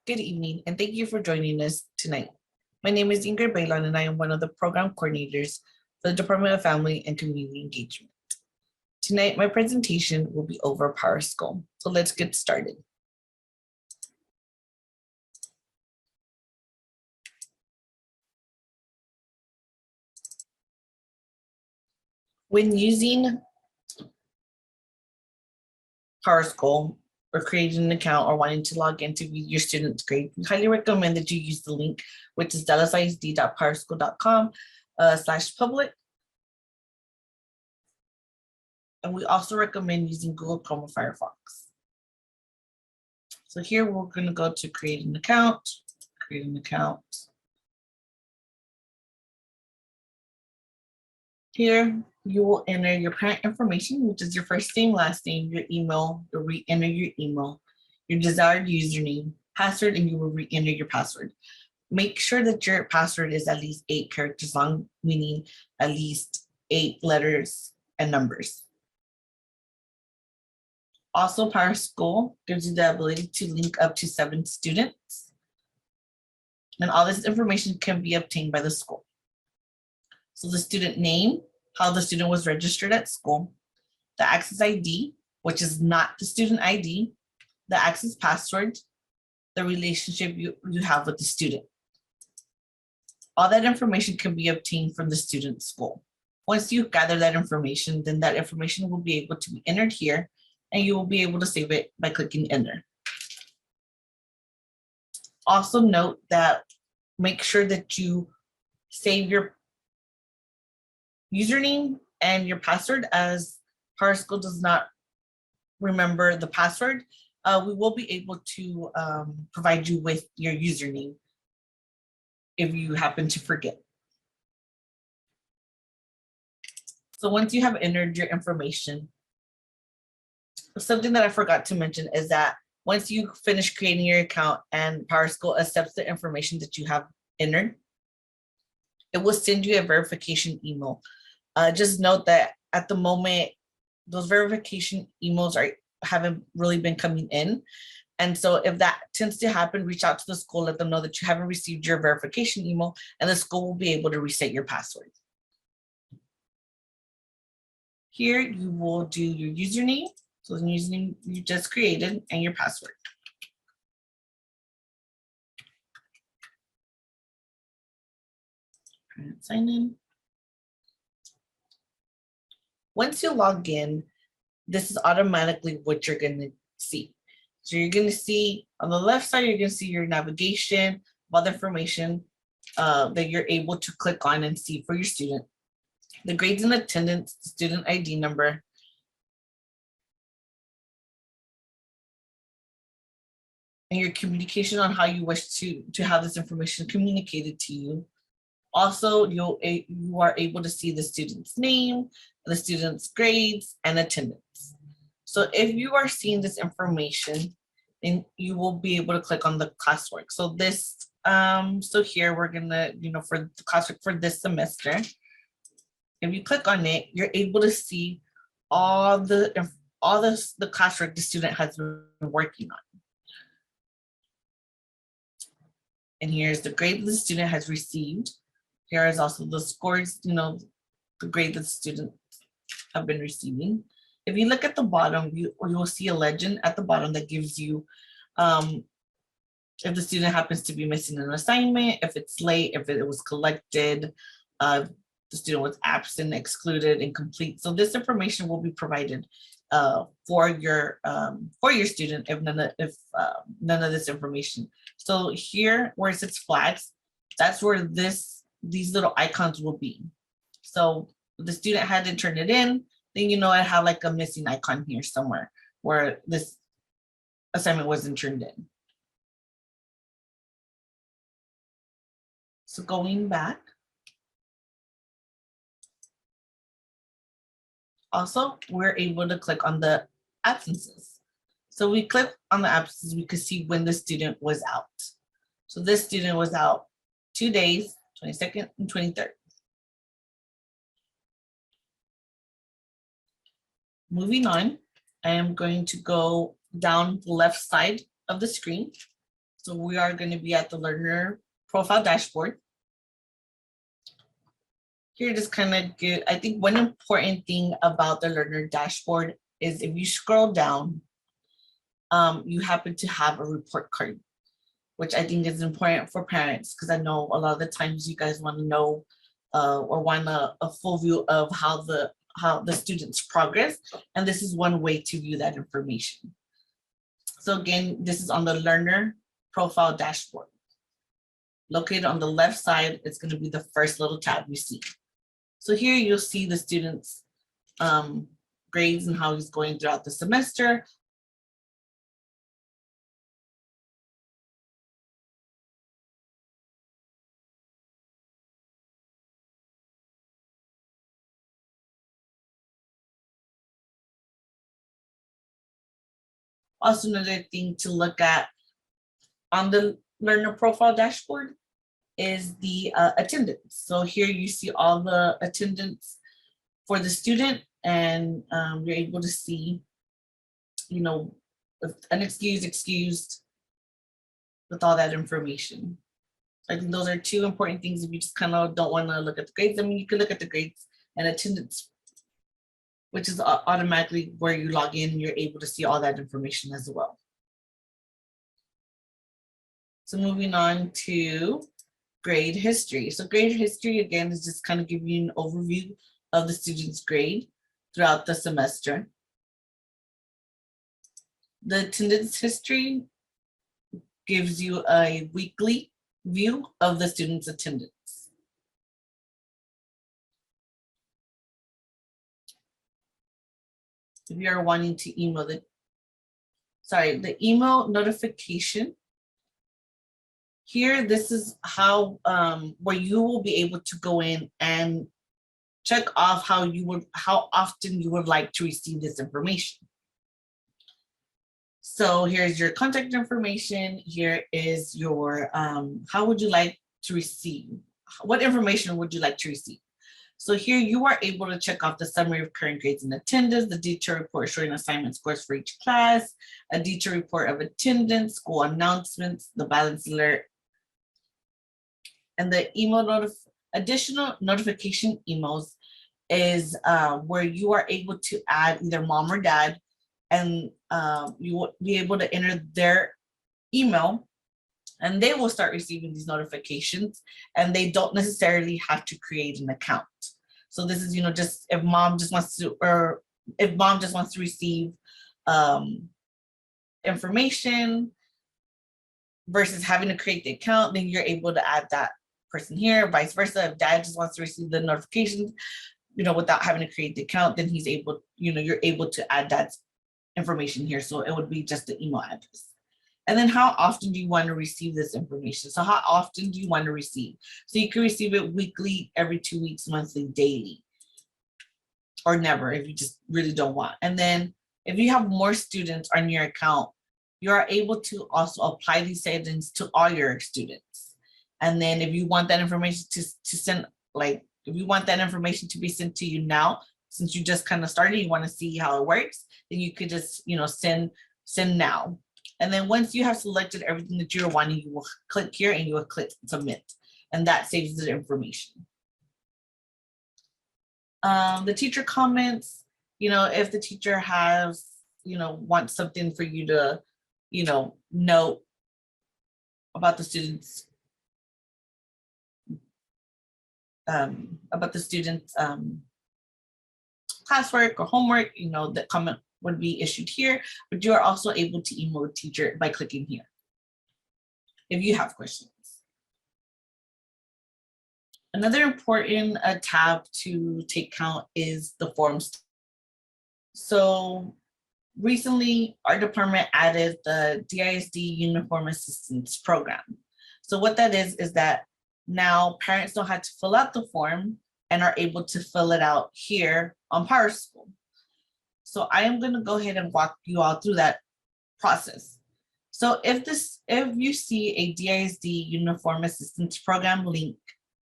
Good evening, and thank you for joining us tonight. My name is Ingrid Bailon, and I am one of the program coordinators for the Department of Family and Community Engagement. Tonight, my presentation will be over PowerSchool, so let's get started. When using PowerSchool or creating an account or wanting to log in to view your student's grade, we highly recommend that you use the link, which is dallasisd.powerschool.com/public. And we also recommend using Google Chrome or Firefox. So here we're going to go to create an account, Here you will enter your parent information, which is your first name, last name, your email. You'll re-enter your email, your desired username, password, and you will re-enter your password. Make sure that your password is at least 8 characters long, meaning at least 8 letters and numbers. Also, PowerSchool gives you the ability to link up to 7 students. And all this information can be obtained by the school. So the student name, how the student was registered at school, the access ID, which is not the student ID, the access password, the relationship you have with the student. All that information can be obtained from the student's school. Once you gather that information, then that information will be able to be entered here, and you will be able to save it by clicking enter. Also note that make sure that you save your username and your password, as PowerSchool does not remember the password. We will be able to provide you with your username if you happen to forget. So once you have entered your information, something that I forgot to mention is that once you finish creating your account and PowerSchool accepts the information that you have entered, it will send you a verification email. Just note that at the moment, those verification emails haven't really been coming in. And so if that tends to happen, reach out to the school, let them know that you haven't received your verification email, and the school will be able to reset your password. Here you will do your username, so the username you just created, and your password. Sign in. Once you log in, this is automatically what you're going to see. So you're going to see on the left side, you're going to see your navigation, all the information that you're able to click on and see for your student. The grades and attendance, student ID number, and your communication on how you wish to have this information communicated to you. Also, you are able to see the student's name, the student's grades, and attendance. So if you are seeing this information, then you will be able to click on the classwork. So this, so here we're gonna, for the classwork for this semester, if you click on it, you're able to see all the classwork the student has been working on. And here's the grade the student has received. Here is also the scores, the grade that the students have been receiving. If you look at the bottom, you will see a legend at the bottom that gives you if the student happens to be missing an assignment, if it's late, if it was collected, the student was absent, excluded, incomplete. So this information will be provided for your student if none of this information. So here where it says flags, that's where these little icons will be. So if the student hadn't turned it in, then I have like a missing icon here somewhere where this assignment wasn't turned in. So going back, also we're able to click on the absences. So we click on the absences, we could see when the student was out. So this student was out 2 days, 22nd and 23rd. Moving on, I am going to go down the left side of the screen. So we are going to be at the learner profile dashboard. Here, just kind of get, I think one important thing about the learner dashboard is if you scroll down, you happen to have a report card, which I think is important for parents, because I know a lot of the times you guys want to know or want a full view of how the students progress. And this is one way to view that information. So again, this is on the learner profile dashboard. Located on the left side, it's going to be the first little tab you see. So here you'll see the students' grades and how he's going throughout the semester. Also, another thing to look at on the learner profile dashboard is the attendance. So here you see all the attendance for the student, and you're able to see, you know, unexcused, excused, with all that information. I think those are two important things if you just kind of don't want to look at the grades. I mean, you can look at the grades and attendance, which is automatically where you log in, you're able to see all that information as well. So moving on to grade history. So grade history, again, is just kind of giving you an overview of the student's grade throughout the semester. The attendance history gives you a weekly view of the student's attendance. If you are wanting to email the email notification. Here, this is how where you will be able to go in and check off how often you would like to receive this information. So here's your contact information. Here is your how would you like to receive? What information would you like to receive? So here you are able to check off the summary of current grades and attendance, the detailed report showing assignment scores for each class, a detailed report of attendance, school announcements, the balance alert, and the additional notification emails is where you are able to add either mom or dad, and you will be able to enter their email, and they will start receiving these notifications, and they don't necessarily have to create an account. So this is, just if mom just wants to receive information versus having to create the account, then you're able to add that person here. Vice versa, if dad just wants to receive the notifications, without having to create the account, then he's able, you're able to add that information here. So it would be just the email address. And then how often do you want to receive this information? So how often do you want to receive? So you can receive it weekly, every 2 weeks, monthly, daily, or never if you just really don't want. And then if you have more students on your account, you are able to also apply these settings to all your students. And then if you want that information to send, if you want that information to be sent to you now, since you just kind of started, you want to see how it works, then you could just, send now. And then once you have selected everything that you're wanting, you will click here and you will click submit. And that saves the information. The teacher comments, if the teacher has, wants something for you to, note about the students, classwork or homework, the comment would be issued here, but you are also able to email the teacher by clicking here if you have questions. Another important tab to take count is the forms. So recently, our department added the DISD Uniform Assistance Program. So what that is that now parents don't have to fill out the form and are able to fill it out here on PowerSchool. So I am going to go ahead and walk you all through that process. So if you see a DISD Uniform Assistance Program link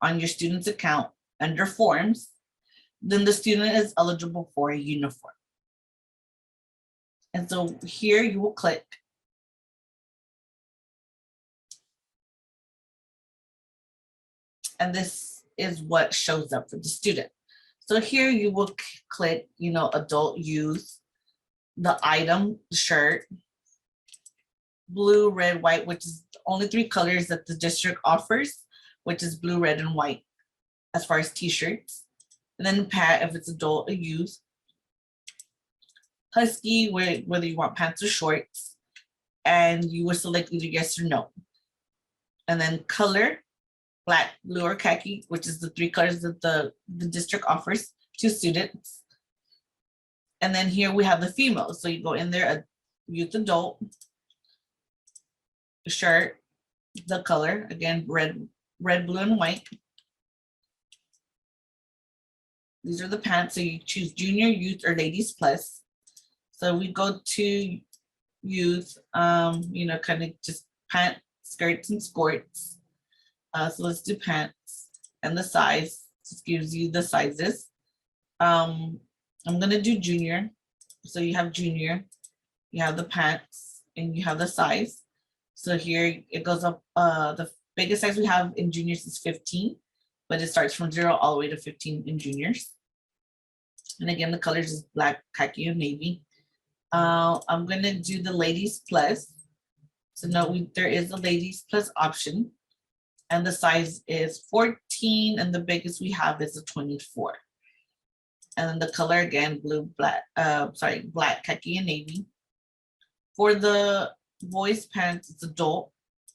on your student's account under forms, then the student is eligible for a uniform. And so here you will click. and this is what shows up for the student. So here you will click, adult youth, the item, the shirt, blue, red, white, which is the only 3 colors that the district offers, which is blue, red, and white as far as t-shirts. And then pant if it's adult or youth. Husky, whether you want pants or shorts. And you will select either yes or no. And then color, black, blue, or khaki, which is the 3 colors that the district offers to students. And then here we have the female. So you go in there, a youth adult, shirt, the color, again, red, blue, and white. These are the pants. So you choose junior, youth, or ladies plus. So we go to youth, kind of just pants, skirts, and skirts. So let's do pants, and the size just gives you the sizes. I'm gonna do junior. So you have junior, you have the pants, and you have the size. So here it goes up, the biggest size we have in juniors is 15, but it starts from 0 all the way to 15 in juniors. And again, the colors is black, khaki, and navy. I'm gonna do the ladies plus. So note there is a ladies plus option, and the size is 14, and the biggest we have is a 24. And then the color again, blue, black, black, khaki, and navy. For the boys pants, it's adult,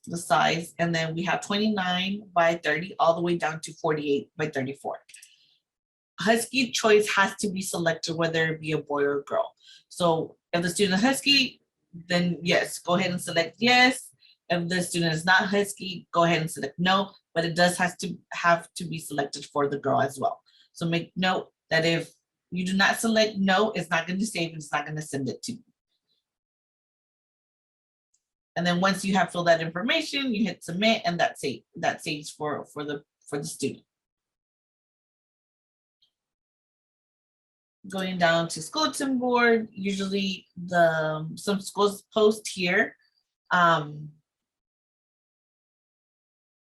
the size, and then we have 29 by 30 all the way down to 48 by 34. Husky choice has to be selected whether it be a boy or a girl. So if the student is Husky, then yes, go ahead and select yes. If the student is not Husky, go ahead and select no, but it does have to be selected for the girl as well. So make note that if you do not select no, it's not going to save it, it's not going to send it to you. And then once you have filled that information, you hit submit, and that saves for the student. Going down to Schoolton board, usually some schools post here. And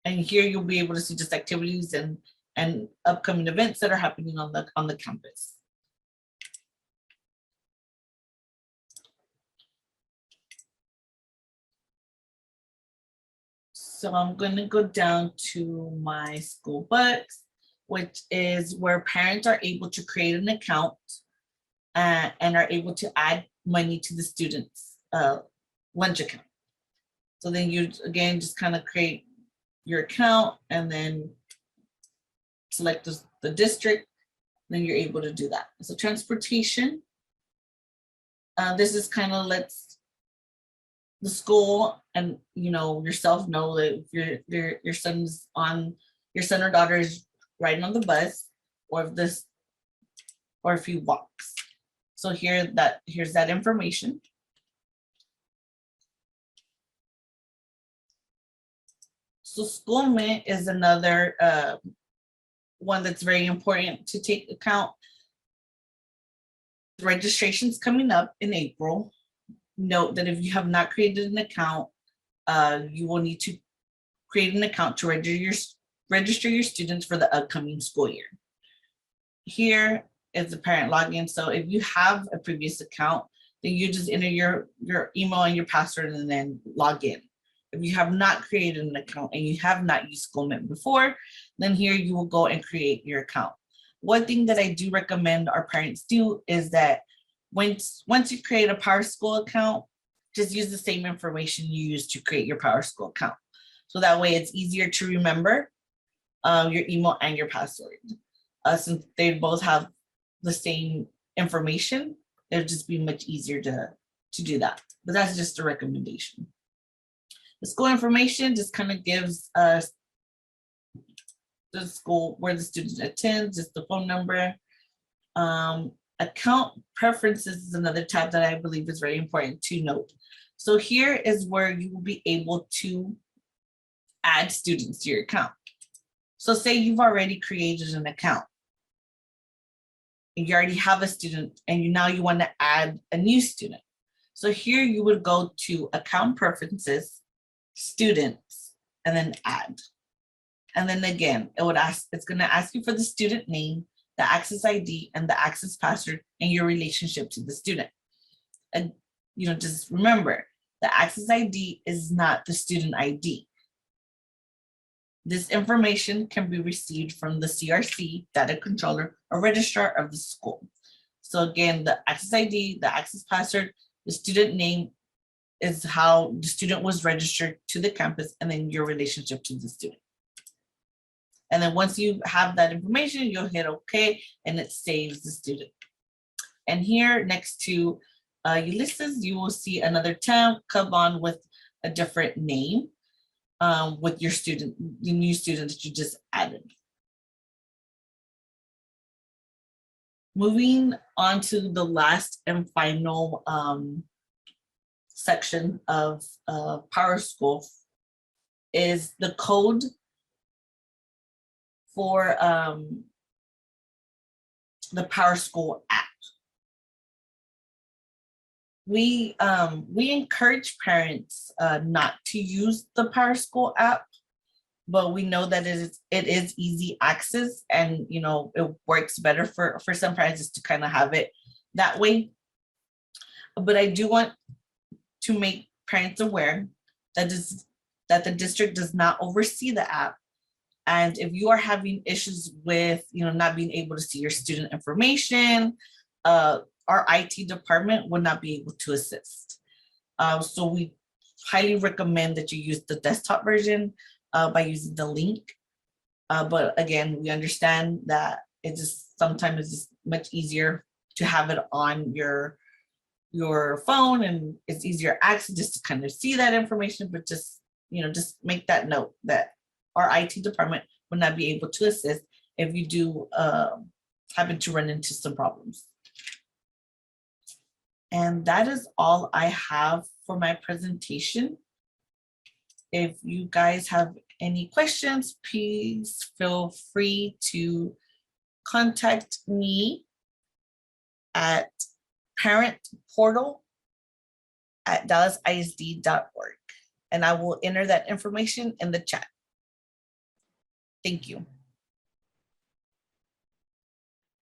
here you'll be able to see just activities and upcoming events that are happening on the campus. So I'm going to go down to my school books, which is where parents are able to create an account and are able to add money to the students' lunch account. So then you, again, just kind of create your account and then select the district, then you're able to do that. So transportation, this is kind of lets the school and yourself know that if your son or daughter is riding on the bus, or if he walks. So here's that information. So Schoolmint is another one that's very important to take account. Registration's coming up in April. Note that if you have not created an account, you will need to create an account to register your students for the upcoming school year. Here is the parent login. So if you have a previous account, then you just enter your email and your password and then log in. If you have not created an account and you have not used Schoolmint before, then here you will go and create your account. One thing that I do recommend our parents do is that once you create a PowerSchool account, just use the same information you use to create your PowerSchool account. So that way it's easier to remember your email and your password. Since they both have the same information, it'll just be much easier to do that. But that's just a recommendation. The school information just kind of gives us the school where the student attends, just the phone number. Account preferences is another tab that I believe is very important to note. So here is where you will be able to add students to your account. So say you've already created an account and you already have a student and now you want to add a new student. So here you would go to account preferences, students, and then add. And then again, it's gonna ask you for the student name, the access ID, and the access password, and your relationship to the student. And just remember, the access ID is not the student ID. This information can be received from the CRC, data controller, or registrar of the school. So again, the access ID, the access password, the student name is how the student was registered to the campus, and then your relationship to the student. And then once you have that information, you'll hit OK, and it saves the student. And here next to Ulysses, you will see another tab come on with a different name with your student, the new student that you just added. Moving on to the last and final section of PowerSchool is the code for the PowerSchool app. We encourage parents not to use the PowerSchool app, but we know that it is easy access, and it works better for some parents to kind of have it that way. But I do want to make parents aware that the district does not oversee the app. And if you are having issues with not being able to see your student information, our IT department would not be able to assist. So we highly recommend that you use the desktop version by using the link. But again, we understand that it just sometimes is much easier to have it on your phone, and it's easier access just to kind of see that information. But just make that note that our IT department would not be able to assist if you do happen to run into some problems. And that is all I have for my presentation. If you guys have any questions, please feel free to contact me at parentportal@dallasisd.org, and I will enter that information in the chat. Thank you.